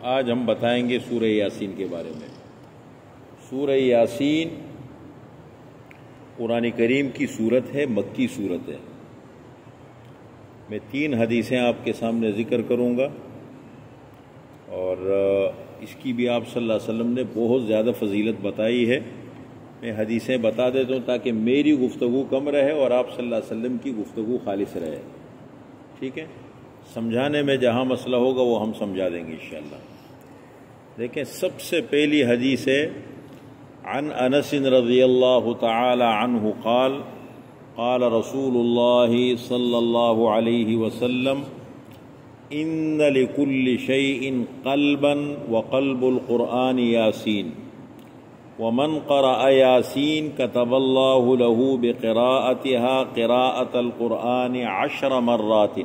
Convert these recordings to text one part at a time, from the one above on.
آج ہم بتائیں گے سورہ یاسین کے بارے میں۔ سورہ یاسین قرآن کریم کی صورت ہے، مکی صورت ہے۔ میں 3 حدیثیں آپ کے سامنے ذکر کروں گا، اور اس کی بھی آپ صلی اللہ علیہ وسلم نے بہت زیادہ فضیلت بتائی ہے۔ میں حدیثیں بتا دیتا ہوں تاکہ میری گفتگو کم رہے اور آپ صلی اللہ علیہ وسلم کی گفتگو خالص رہے، ٹھیک ہے؟ سمجھانے میں جہاں مسئلہ ہوگا وہ ہم سمجھا دیں گے انشاءاللہ۔ دیکھیں، سب سے پہلی حدیث ہے عن انس رضی اللہ تعالی عنہ قال قال رسول اللہ صلی اللہ علیہ وسلم ان لكل شيء قلبا وقلب القرآن یاسین ومن قرأ یاسین كتب اللہ له بقراءتها قراءة القرآن 10 مرات۔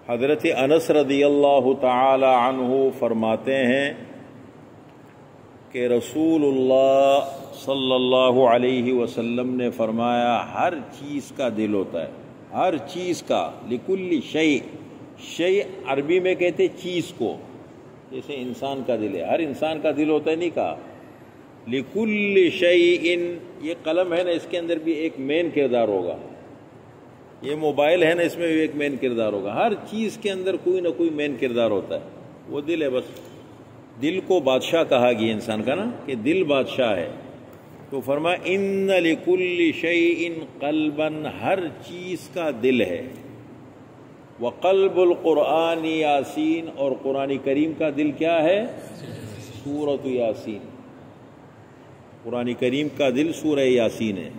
حضرت انس رضی اللہ تعالی عنہ فرماتے ہیں کہ رسول اللہ صلی اللہ علیہ وسلم نے فرمایا، ہر چیز کا دل ہوتا ہے، ہر چیز کا، لکل شیء، شیء عربی میں کہتے چیز کو، جیسے انسان کا دل ہے، ہر انسان کا دل ہوتا ہے، نہیں کہا لکل شیء۔ یہ قلم ہے نا، اس کے اندر بھی ایک مین کردار ہوگا، یہ موبائل ہے نا، اس میں بھی ایک مین کردار ہوگا، ہر چیز کے اندر کوئی نہ کوئی مین کردار ہوتا ہے، وہ دل ہے۔ بس دل کو بادشاہ کہا گیا انسان کا نا، کہ دل بادشاہ ہے۔ تو فرمایا ان لکل شیء قلبا، ہر چیز کا دل ہے، وقلب القرآن یاسین، اور قرآن کریم کا دل کیا ہے؟ سورۃ یاسین۔ قرآن کریم کا دل سورہ یاسین ہے۔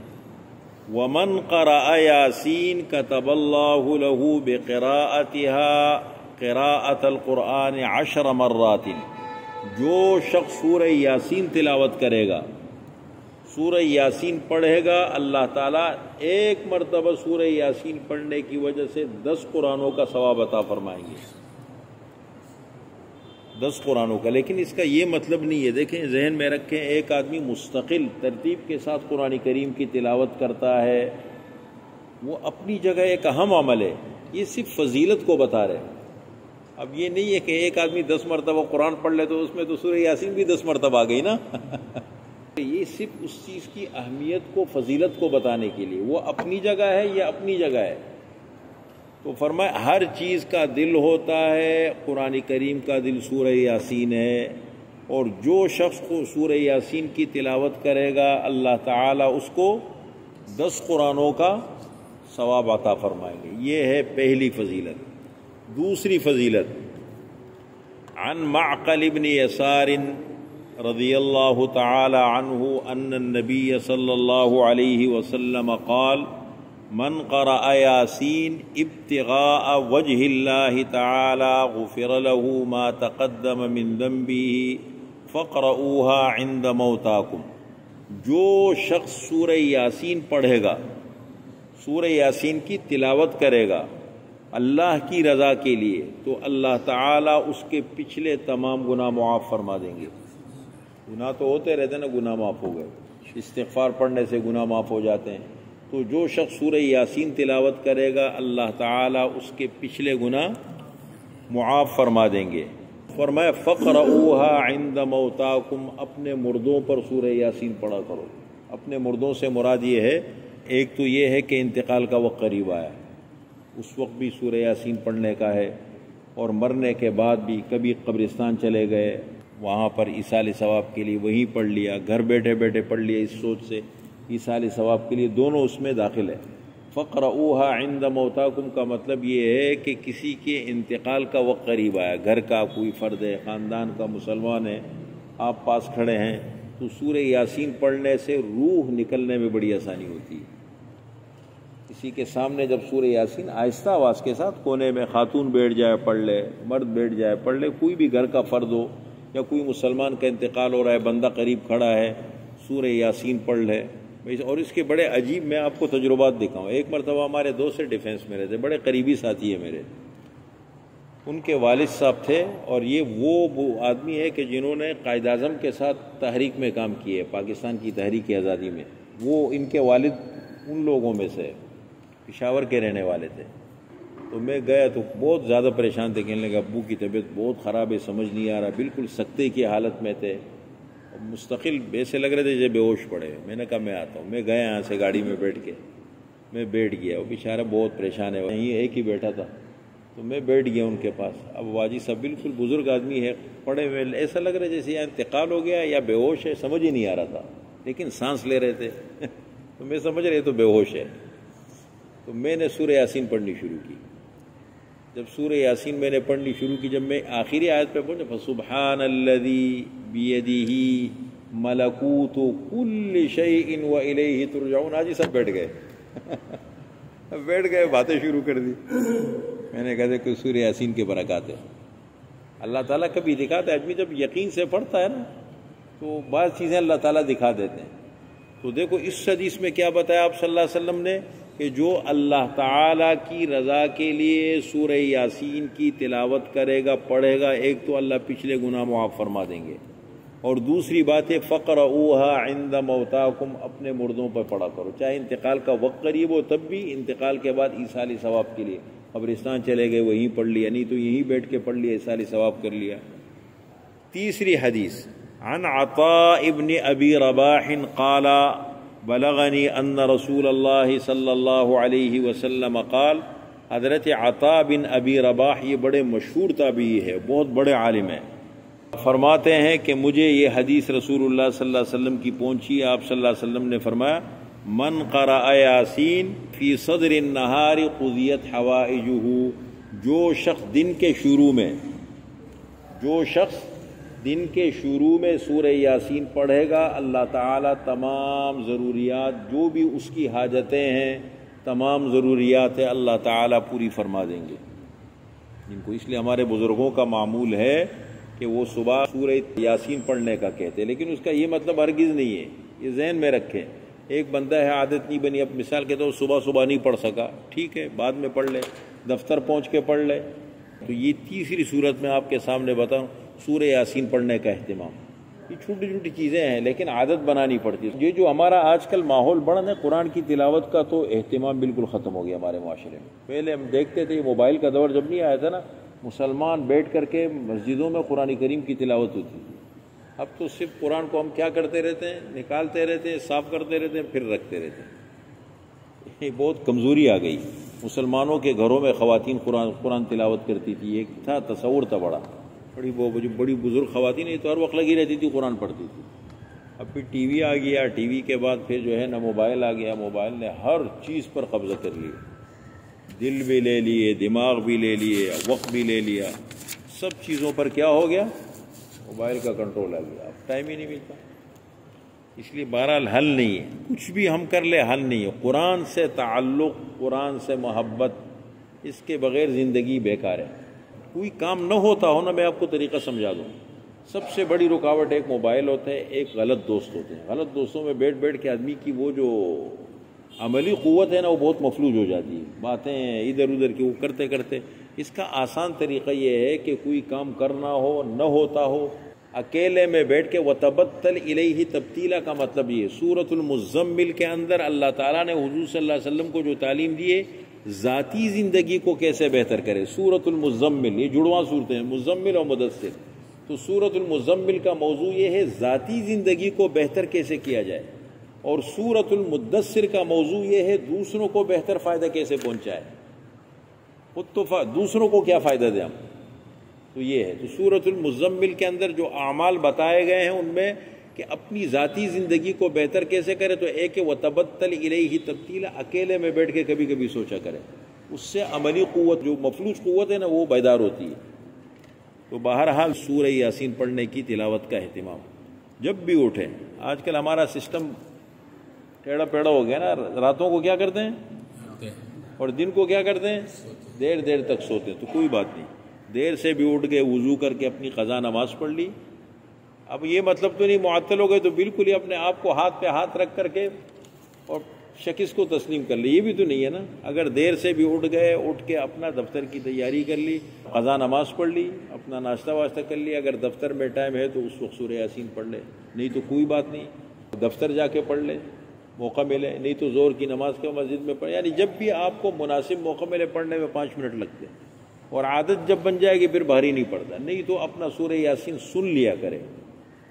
ومن قرأ یاسین كتب اللہ له بقراءتها قراءة القرآن 10 مرات۔ جو شخص سورہ یاسین تلاوت کرے گا، سورہ یاسین پڑھے گا، اللہ تعالیٰ 1 مرتبہ سورہ یاسین پڑھنے کی وجہ سے 10 قرآنوں کا ثواب عطا فرمائیں گے، 10 قرآنوں کا۔ لیکن اس کا یہ مطلب نہیں ہے، دیکھیں ذہن میں رکھیں، ایک آدمی مستقل ترتیب کے ساتھ قرآن کریم کی تلاوت کرتا ہے، وہ اپنی جگہ ایک اہم عمل ہے، یہ صرف فضیلت کو بتا رہے ہیں۔ اب یہ نہیں ہے کہ ایک آدمی 10 مرتبہ قرآن پڑھ لے تو اس میں تو سورہ یاسین بھی 10 مرتبہ آ گئی نا۔ یہ صرف اس چیز کی اہمیت کو، فضیلت کو بتانے کے لیے، وہ اپنی جگہ ہے، یہ اپنی جگہ ہے۔ تو فرمایا ہر چیز کا دل ہوتا ہے، قرآن کریم کا دل سورہ یاسین ہے، اور جو شخص کو سورہ یاسین کی تلاوت کرے گا، اللہ تعالیٰ اس کو 10 قرآنوں کا ثواب عطا فرمائیں گے۔ یہ ہے پہلی فضیلت۔ دوسری فضیلت، عن معقل بن یسار رضی اللہ تعالی عنہ ان النبی صلی اللہ علیہ وسلم قال من قرأ یاسین ابتغاء وجہ اللہ تعالی غفر له ما تقدم من ذنبه فقرؤوها عند موتاکم۔ جو شخص سورہ یاسین پڑھے گا، سورہ یاسین کی تلاوت کرے گا اللہ کی رضا کے لیے، تو اللہ تعالیٰ اس کے پچھلے تمام گناہ معاف فرما دیں گے۔ گناہ تو ہوتے رہتے نا، گناہ معاف ہو گئے، استغفار پڑھنے سے گناہ معاف ہو جاتے ہیں۔ تو جو شخص سورہ یاسین تلاوت کرے گا، اللہ تعالیٰ اس کے پچھلے گناہ معاف فرما دیں گے۔ فرمایا فقرؤوها عند موتاکم، اپنے مردوں پر سورہ یاسین پڑھا کرو۔ اپنے مردوں سے مراد یہ ہے، ایک تو یہ ہے کہ انتقال کا وقت قریب آیا، اس وقت بھی سورہ یاسین پڑھنے کا ہے، اور مرنے کے بعد بھی کبھی قبرستان چلے گئے، وہاں پر ایصال ثواب کے لیے وہیں پڑھ لیا، گھر بیٹھے بیٹھے پڑھ لیا، اس سوچ سے ایصال ثواب کے لیے، دونوں اس میں داخل ہے۔ فقرؤوها عند موتاکم کا مطلب یہ ہے کہ کسی کے انتقال کا وقت قریب آیا، گھر کا کوئی فرد ہے، خاندان کا مسلمان ہے، آپ پاس کھڑے ہیں، تو سورہ یاسین پڑھنے سے روح نکلنے میں بڑی آسانی ہوتی ہے۔ کسی کے سامنے جب سورہ یاسین آہستہ آواز کے ساتھ، کونے میں خاتون بیٹھ جائے پڑھ لے، مرد بیٹھ جائے پڑھ لے، کوئی بھی گھر کا فرد ہو، یا کوئی مسلمان کا انتقال ہو رہا ہے، بندہ قریب کھڑا ہے، سورہ یاسین پڑھ لے۔ اور اس کے بڑے عجیب، میں آپ کو تجربات دکھاؤں۔ ایک مرتبہ ہمارے دوست سے ڈیفینس میں رہتے، بڑے قریبی ساتھی ہیں میرے، ان کے والد صاحب تھے، اور یہ وہ آدمی ہے کہ جنہوں نے قائد اعظم کے ساتھ تحریک میں کام کیے، پاکستان کی تحریک آزادی میں، وہ ان کے والد ان لوگوں میں سے، پشاور کے رہنے والے تھے۔ تو میں گیا تو بہت زیادہ پریشان تھے، کہنے لگا ابو کی طبیعت بہت خراب ہے، سمجھ نہیں آ رہا، بالکل سکتے کی حالت میں تھے، مستقل ایسے لگ رہے تھے جیسے بے ہوش پڑے۔ میں نے کہا میں آتا ہوں، میں گیا یہاں سے گاڑی میں بیٹھ کے، میں بیٹھ گیا، وہ بیچارہ بہت پریشان ہے، وہیں ایک ہی بیٹھا تھا، تو میں بیٹھ گیا ان کے پاس۔ اب واجی صاحب بالکل بزرگ آدمی ہے، پڑے ہوئے، ایسا لگ رہا ہے جیسے یا انتقال ہو گیا یا بے ہوش ہے، سمجھ ہی نہیں آ رہا تھا، لیکن سانس لے رہے تھے تو میں سمجھ رہے تو بے ہوش ہے۔ تو میں نے سورہ یاسین پڑھنی شروع کی۔ جب سورہ یاسین میں نے پڑھنی شروع کی، جب میں آخری آیت پہ پہنچا فسبحان الذی بیدہ ملکوت کل شیء والیہ ترجعون، آج ہی سب بیٹھ گئے بیٹھ گئے، باتیں شروع کر دی۔ میں نے کہا کہ سورہ یاسین کے برکات ہے۔ اللہ تعالیٰ کبھی دکھاتا ہے، آدمی جب یقین سے پڑھتا ہے نا تو بعض چیزیں اللہ تعالیٰ دکھا دیتے ہیں۔ تو دیکھو اس حدیث میں کیا بتایا آپ صلی اللہ علیہ وسلم نے کہ جو اللہ تعالیٰ کی رضا کے لیے سورہ یاسین کی تلاوت کرے گا، پڑھے گا، ایک تو اللہ پچھلے گناہ معاف فرما دیں گے، اور دوسری بات ہے فقرؤوها عند موتاکم، اپنے مردوں پر پڑھا کرو، چاہے انتقال کا وقت قریب ہو تب بھی، انتقال کے بعد ایصال ثواب کے لیے قبرستان چلے گئے وہیں پڑھ لیا، نہیں تو یہیں بیٹھ کے پڑھ لیا، ایصال ثواب کر لیا۔ تیسری حدیث عن عطاء ابن ابی رباح قال بلغنی ان رسول اللہ صلی اللہ علیہ وسلم قال، حضرت عطاء بن ابی رباح یہ بڑے مشہور تابعی ہے، بہت بڑے عالم ہیں، فرماتے ہیں کہ مجھے یہ حدیث رسول اللہ صلی اللہ علیہ وسلم کی پہنچی، آپ صلی اللہ علیہ وسلم نے فرمایا من قرأ یاسین فی صدر النہار قضیت حوائجہ، جو شخص دن کے شروع میں سورہ یاسین پڑھے گا، اللہ تعالیٰ تمام ضروریات، جو بھی اس کی حاجتیں ہیں، تمام ضروریات ہیں، اللہ تعالیٰ پوری فرما دیں گے جن کو۔ اس لیے ہمارے بزرگوں کا معمول ہے کہ وہ صبح سورہ یاسین پڑھنے کا کہتے ہیں، لیکن اس کا یہ مطلب ہرگز نہیں ہے، یہ ذہن میں رکھیں۔ ایک بندہ ہے عادت نہیں بنی، اب مثال کے طور صبح نہیں پڑھ سکا، ٹھیک ہے بعد میں پڑھ لے، دفتر پہنچ کے پڑھ لے۔ تو یہ تیسری صورت میں آپ کے سامنے بتاؤں، سورہ یاسین پڑھنے کا اہتمام۔ یہ چھوٹی چھوٹی چیزیں ہیں لیکن عادت بنانی پڑتی ہے۔ یہ جو ہمارا آج کل ماحول بڑا ہے قرآن کی تلاوت کا، تو اہتمام بالکل ختم ہو گیا ہمارے معاشرے میں۔ پہلے ہم دیکھتے تھے، موبائل کا دور جب نہیں آیا تھا نا، مسلمان بیٹھ کر کے مسجدوں میں قرآن کریم کی تلاوت ہوتی تھی۔ اب تو صرف قرآن کو ہم کیا کرتے رہتے ہیں، نکالتے رہتے ہیں، صاف کرتے رہتے ہیں، پھر رکھتے رہتے ہیں۔ یہ بہت کمزوری آ گئی۔ مسلمانوں کے گھروں میں خواتین قرآن تلاوت کرتی تھی، ایک تھا تصور تھا بڑا، بڑی بزرگ خواتین، یہ تو ہر وقت لگی رہتی تھی، قرآن پڑھتی تھی۔ اب پھر ٹی وی آ گیا، ٹی وی کے بعد پھر جو ہے نا موبائل آ گیا، موبائل نے ہر چیز پر قبضہ کر لیا، دل بھی لے لیے، دماغ بھی لے لیے، وقت بھی لے لیا، سب چیزوں پر کیا ہو گیا، موبائل کا کنٹرول آ گیا، اب ٹائم ہی نہیں ملتا۔ اس لیے بہرحال حل نہیں ہے، کچھ بھی ہم کر لیں حل نہیں ہے۔ قرآن سے تعلق، قرآن سے محبت، اس کے بغیر زندگی بیکار ہے۔ کوئی کام نہ ہوتا ہو نا، میں آپ کو طریقہ سمجھا دوں۔ سب سے بڑی رکاوٹ ایک موبائل ہوتا ہے، ایک غلط دوست ہوتے ہیں۔ غلط دوستوں میں بیٹھ کے آدمی کی وہ جو عملی قوت ہے نا، وہ بہت مفلوج ہو جاتی ہے، باتیں ادھر ادھر کی وہ کرتے کرتے۔ اس کا آسان طریقہ یہ ہے کہ کوئی کام کرنا ہو، نہ ہوتا ہو، اکیلے میں بیٹھ کے وَتَبَتَّلْ إِلَيْهِ تبتیلا کا مطلب یہ، سورۃ المزمل کے اندر اللہ تعالیٰ نے حضور صلی اللہ علیہ وسلم کو جو تعلیم دی ہے، ذاتی زندگی کو کیسے بہتر کرے۔ سورۃ المزمل، یہ جڑواں صورتیں ہیں، مزمل اور مدثر۔ تو سورۃ المزمل کا موضوع یہ ہے ذاتی زندگی کو بہتر کیسے کیا جائے، اور سورۃ المدثر کا موضوع یہ ہے دوسروں کو بہتر فائدہ کیسے پہنچائے، خود تو دوسروں کو کیا فائدہ دیں ہم۔ تو یہ ہے، تو سورۃ المزمل کے اندر جو اعمال بتائے گئے ہیں ان میں کہ اپنی ذاتی زندگی کو بہتر کیسے کرے، تو ایک ہے وَتَبَتَّلْ إِلَيْهِ تبتیلا، اکیلے میں بیٹھ کے کبھی کبھی سوچا کرے، اس سے عملی قوت، جو مفلوج قوت ہے نا، وہ بیدار ہوتی ہے۔ تو بہرحال سورہ یاسین پڑھنے کی تلاوت کا اہتمام جب بھی اٹھے۔ آج کل ہمارا سسٹم ٹیڑھا پیڑا ہو گیا نا، راتوں کو کیا کرتے ہیں اور دن کو کیا کرتے ہیں، دیر تک سوتے ہیں۔ تو کوئی بات نہیں، دیر سے بھی اٹھ گئے، وضو کر کے اپنی قضا نماز پڑھ لی۔ اب یہ مطلب تو نہیں معطل ہو گئے تو بالکل ہی اپنے آپ کو ہاتھ پہ ہاتھ رکھ کر کے اور شخص کو تسلیم کر لی، یہ بھی تو نہیں ہے نا۔ اگر دیر سے بھی اٹھ گئے، اٹھ کے اپنا دفتر کی تیاری کر لی، قضا نماز پڑھ لی، اپنا ناشتہ واشتہ کر لیا، اگر دفتر میں ٹائم ہے تو اس وقت سورہ یاسین پڑھ لے، نہیں تو کوئی بات نہیں، دفتر جا کے پڑھ لے۔ موقع ملے، نہیں تو زور کی نماز کا مسجد میں پڑھے، یعنی جب بھی آپ کو مناسب موقع ملے پڑھنے میں 5 منٹ لگتے ہیں، اور عادت جب بن جائے گی پھر بھاری نہیں پڑتا، نہیں تو اپنا سورہ یاسین سن لیا کرے،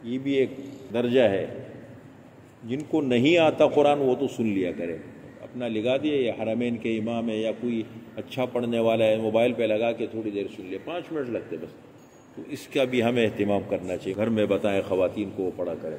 یہ بھی ایک درجہ ہے، جن کو نہیں آتا قرآن وہ تو سن لیا کرے، اپنا لگا دیا، یہ حرمین کے امام ہے یا کوئی اچھا پڑھنے والا ہے، موبائل پہ لگا کے تھوڑی دیر سن لیا، 5 منٹ لگتے بس، تو اس کا بھی ہمیں اہتمام کرنا چاہیے، گھر میں بتائیں خواتین کو وہ پڑھا کریں۔